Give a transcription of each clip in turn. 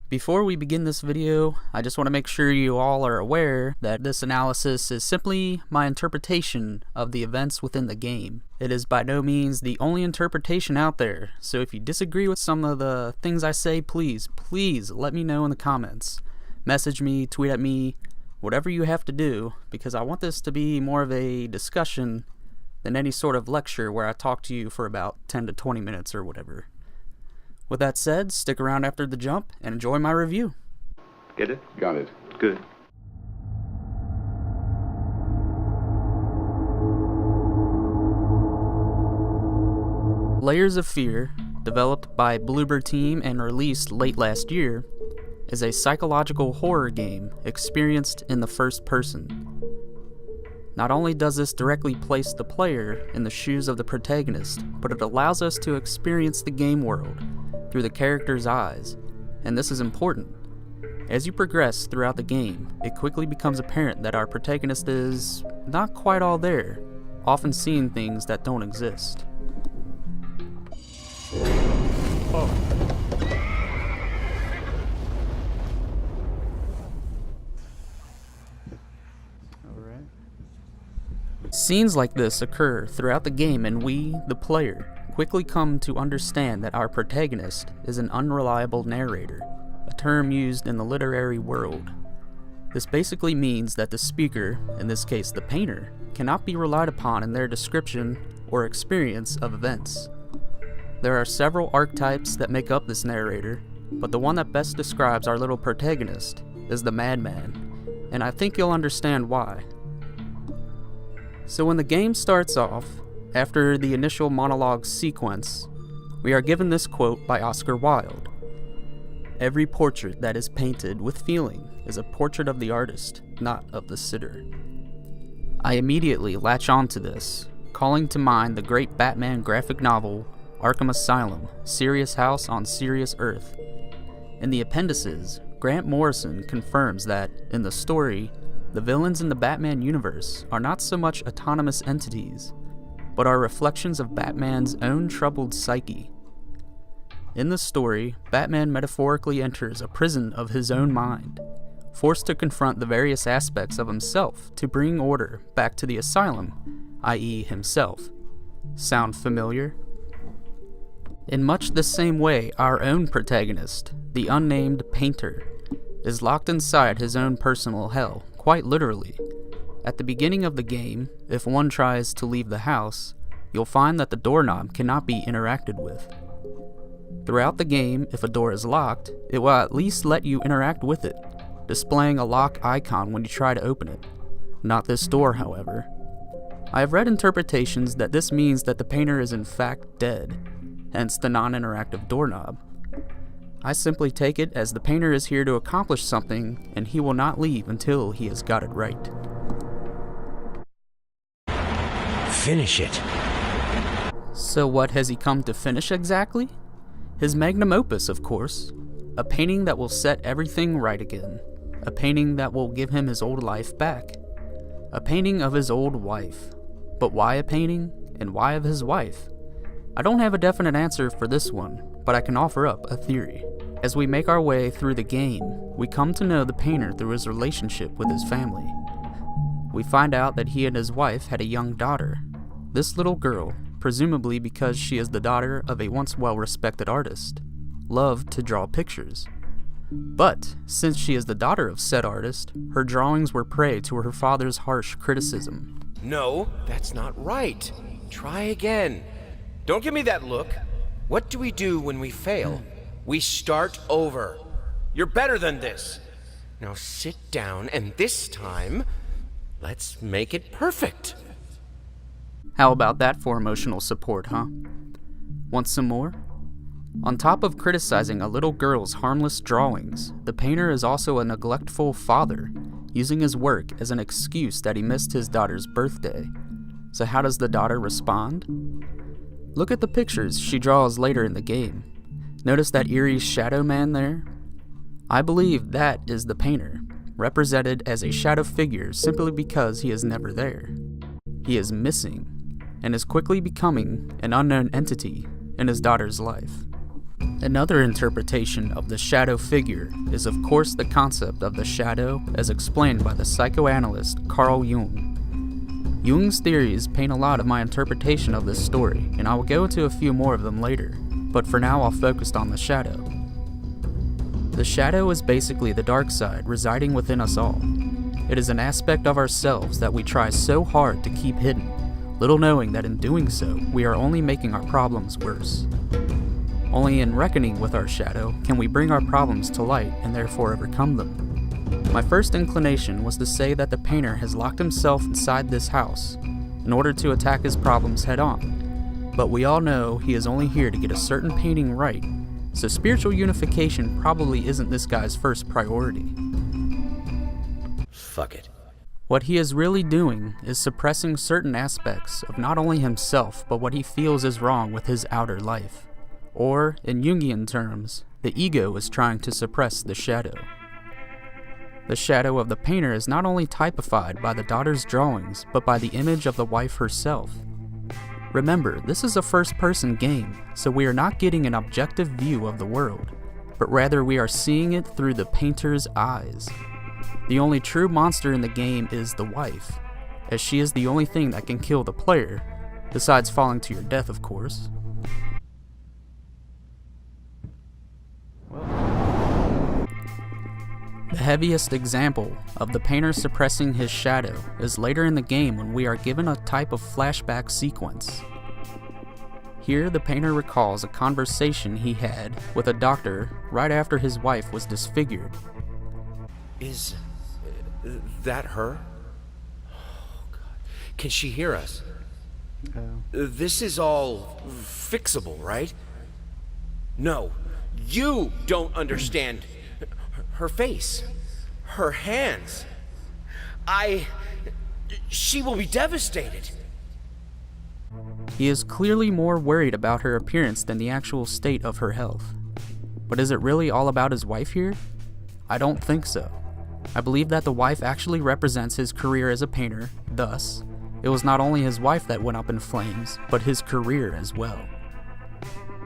Before we begin this video, I just want to make sure you all are aware that this analysis is simply my interpretation of the events within the game. It is by no means the only interpretation out there, so if you disagree with some of the things I say, please let me know in the comments. Message me, tweet at me, whatever you have to do, because I want this to be more of a discussion than any sort of lecture where I talk to you for about 10 to 20 minutes or whatever. With that said, stick around after the jump and enjoy my review. Get it? Got it. Good. Layers of Fear, developed by Bloober Team and released late last year, is a psychological horror game experienced in the first person. Not only does this directly place the player in the shoes of the protagonist, but it allows us to experience the game world through the character's eyes, and this is important. As you progress throughout the game, it quickly becomes apparent that our protagonist is not quite all there, often seeing things that don't exist. Scenes like this occur throughout the game, and we, the player, quickly come to understand that our protagonist is an unreliable narrator, a term used in the literary world. This basically means that the speaker, in this case the painter, cannot be relied upon in their description or experience of events. There are several archetypes that make up this narrator, but the one that best describes our little protagonist is the madman, and I think you'll understand why. So when the game starts off, after the initial monologue sequence, we are given this quote by Oscar Wilde. "Every portrait that is painted with feeling is a portrait of the artist, not of the sitter." I immediately latch onto this, calling to mind the great Batman graphic novel, Arkham Asylum, Serious House on Serious Earth. In the appendices, Grant Morrison confirms that, in the story, the villains in the Batman universe are not so much autonomous entities, but are reflections of Batman's own troubled psyche. In the story, Batman metaphorically enters a prison of his own mind, forced to confront the various aspects of himself to bring order back to the asylum, i.e. himself. Sound familiar? In much the same way, our own protagonist, the unnamed painter, is locked inside his own personal hell, quite literally. At the beginning of the game, if one tries to leave the house, you'll find that the doorknob cannot be interacted with. Throughout the game, if a door is locked, it will at least let you interact with it, displaying a lock icon when you try to open it. Not this door, however. I have read interpretations that this means that the painter is in fact dead, hence the non-interactive doorknob. I simply take it as the painter is here to accomplish something, and he will not leave until he has got it right. Finish it. So what has he come to finish exactly? His magnum opus, of course. A painting that will set everything right again. A painting that will give him his old life back. A painting of his old wife. But why a painting, and why of his wife? I don't have a definite answer for this one, but I can offer up a theory. As we make our way through the game, we come to know the painter through his relationship with his family. We find out that he and his wife had a young daughter. This little girl, presumably because she is the daughter of a once well-respected artist, loved to draw pictures. But, since she is the daughter of said artist, her drawings were prey to her father's harsh criticism. No, that's not right. Try again. Don't give me that look. What do we do when we fail? We start over. You're better than this. Now sit down, and this time, let's make it perfect. How about that for emotional support, huh? Want some more? On top of criticizing a little girl's harmless drawings, the painter is also a neglectful father, using his work as an excuse that he missed his daughter's birthday. So how does the daughter respond? Look at the pictures she draws later in the game. Notice that eerie shadow man there? I believe that is the painter, represented as a shadow figure simply because he is never there. He is missing, and is quickly becoming an unknown entity in his daughter's life. Another interpretation of the shadow figure is of course the concept of the shadow as explained by the psychoanalyst Carl Jung. Jung's theories paint a lot of my interpretation of this story, and I will go into a few more of them later, but for now I'll focus on the shadow. The shadow is basically the dark side residing within us all. It is an aspect of ourselves that we try so hard to keep hidden, little knowing that in doing so, we are only making our problems worse. Only in reckoning with our shadow can we bring our problems to light and therefore overcome them. My first inclination was to say that the painter has locked himself inside this house in order to attack his problems head on, but we all know he is only here to get a certain painting right, so spiritual unification probably isn't this guy's first priority. Fuck it. What he is really doing is suppressing certain aspects of not only himself but what he feels is wrong with his outer life. Or, in Jungian terms, the ego is trying to suppress the shadow. The shadow of the painter is not only typified by the daughter's drawings, but by the image of the wife herself. Remember, this is a first-person game, so we are not getting an objective view of the world, but rather we are seeing it through the painter's eyes. The only true monster in the game is the wife, as she is the only thing that can kill the player, besides falling to your death, of course. The heaviest example of the painter suppressing his shadow is later in the game when we are given a type of flashback sequence. Here, the painter recalls a conversation he had with a doctor right after his wife was disfigured. Is that her? Oh, God. Can she hear us? This is all fixable, right? No, you don't understand. Her face, her hands. She will be devastated. He is clearly more worried about her appearance than the actual state of her health. But is it really all about his wife here? I don't think so. I believe that the wife actually represents his career as a painter, thus, it was not only his wife that went up in flames, but his career as well.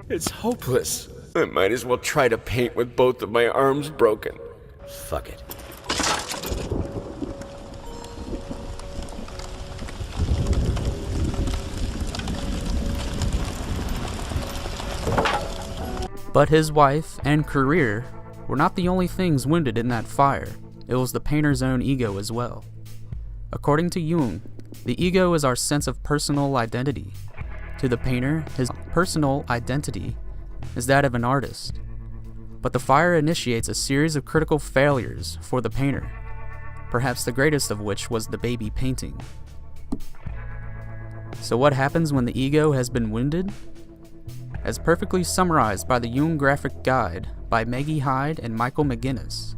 It's hopeless. I might as well try to paint with both of my arms broken. Fuck it. But his wife and career were not the only things wounded in that fire. It was the painter's own ego as well. According to Jung, the ego is our sense of personal identity. To the painter, his personal identity is that of an artist. But the fire initiates a series of critical failures for the painter, perhaps the greatest of which was the baby painting. So what happens when the ego has been wounded? As perfectly summarized by the Jung Graphic Guide by Maggie Hyde and Michael McGinnis,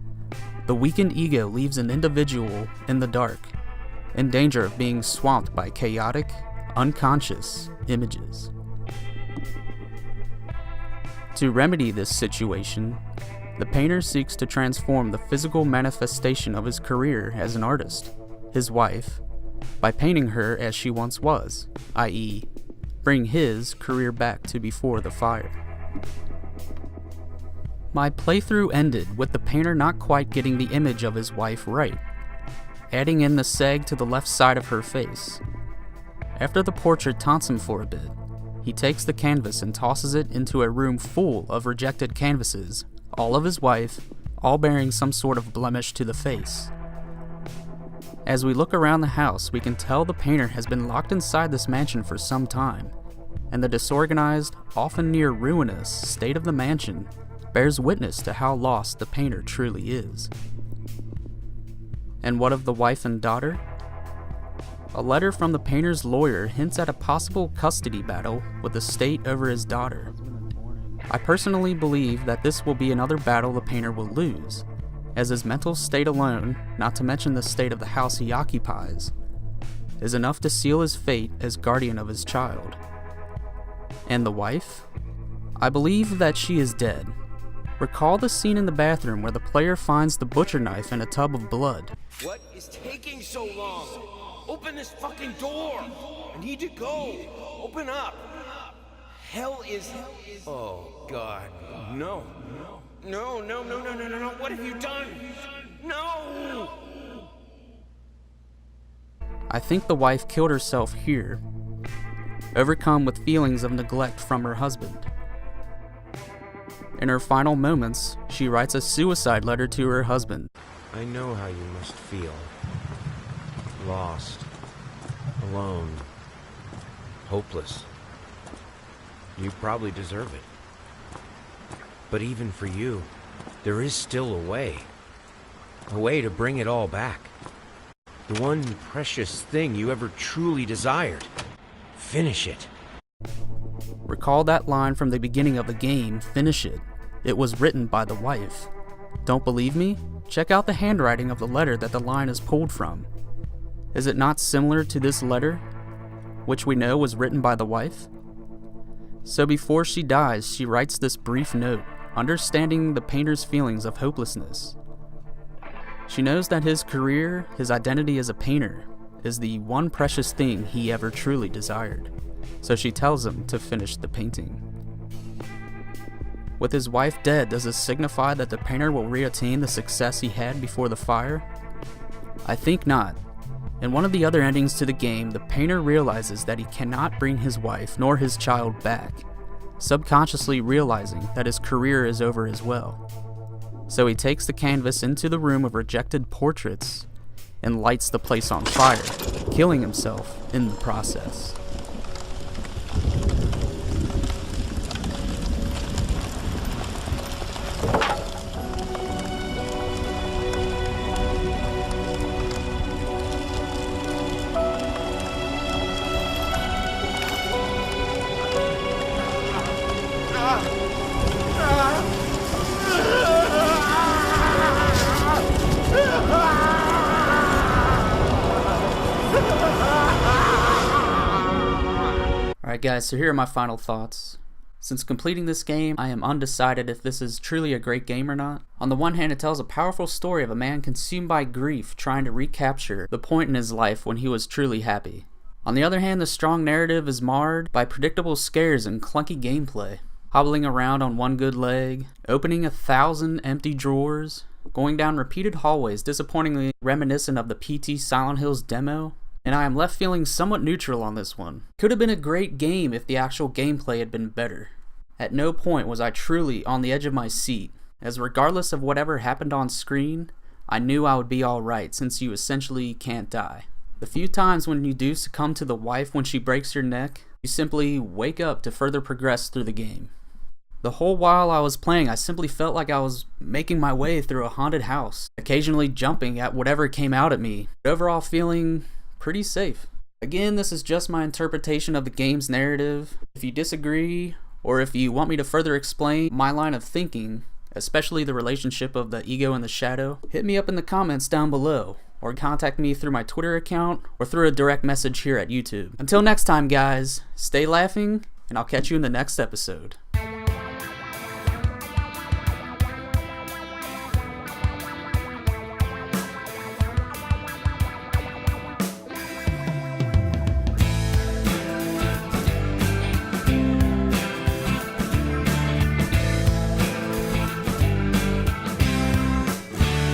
the weakened ego leaves an individual in the dark, in danger of being swamped by chaotic, unconscious images. To remedy this situation, the painter seeks to transform the physical manifestation of his career as an artist, his wife, by painting her as she once was, i.e., bring his career back to before the fire. My playthrough ended with the painter not quite getting the image of his wife right, adding in the sag to the left side of her face. After the portrait taunts him for a bit, he takes the canvas and tosses it into a room full of rejected canvases, all of his wife, all bearing some sort of blemish to the face. As we look around the house, we can tell the painter has been locked inside this mansion for some time, and the disorganized, often near ruinous, state of the mansion bears witness to how lost the painter truly is. And what of the wife and daughter? A letter from the painter's lawyer hints at a possible custody battle with the state over his daughter. I personally believe that this will be another battle the painter will lose, as his mental state alone, not to mention the state of the house he occupies, is enough to seal his fate as guardian of his child. And the wife? I believe that she is dead. Recall the scene in the bathroom where the player finds the butcher knife in a tub of blood. What is taking so long? Open this fucking door! I need to go! Open up! hell is... Oh, God. No. No, no, no, no, no, no, no. What have you done? No! I think the wife killed herself here, overcome with feelings of neglect from her husband. In her final moments, she writes a suicide letter to her husband. I know how you must feel. Lost. Alone. Hopeless. You probably deserve it. But even for you, there is still a way. A way to bring it all back. The one precious thing you ever truly desired. Finish it. Recall that line from the beginning of the game, finish it. It was written by the wife. Don't believe me? Check out the handwriting of the letter that the line is pulled from. Is it not similar to this letter, which we know was written by the wife? So before she dies, she writes this brief note, understanding the painter's feelings of hopelessness. She knows that his career, his identity as a painter, is the one precious thing he ever truly desired. So she tells him to finish the painting. With his wife dead, does this signify that the painter will reattain the success he had before the fire? I think not. In one of the other endings to the game, the painter realizes that he cannot bring his wife nor his child back, subconsciously realizing that his career is over as well. So he takes the canvas into the room of rejected portraits and lights the place on fire, killing himself in the process. Alright guys, so here are my final thoughts. Since completing this game, I am undecided if this is truly a great game or not. On the one hand, it tells a powerful story of a man consumed by grief trying to recapture the point in his life when he was truly happy. On the other hand, the strong narrative is marred by predictable scares and clunky gameplay. Hobbling around on one good leg, opening 1,000 empty drawers, going down repeated hallways disappointingly reminiscent of the PT Silent Hills demo, and I am left feeling somewhat neutral on this one. Could have been a great game if the actual gameplay had been better. At no point was I truly on the edge of my seat, as regardless of whatever happened on screen, I knew I would be alright since you essentially can't die. The few times when you do succumb to the wife when she breaks your neck, you simply wake up to further progress through the game. The whole while I was playing, I simply felt like I was making my way through a haunted house, occasionally jumping at whatever came out at me, but overall feeling pretty safe. Again, this is just my interpretation of the game's narrative. If you disagree, or if you want me to further explain my line of thinking, especially the relationship of the ego and the shadow, hit me up in the comments down below, or contact me through my Twitter account, or through a direct message here at YouTube. Until next time guys, stay laughing, and I'll catch you in the next episode.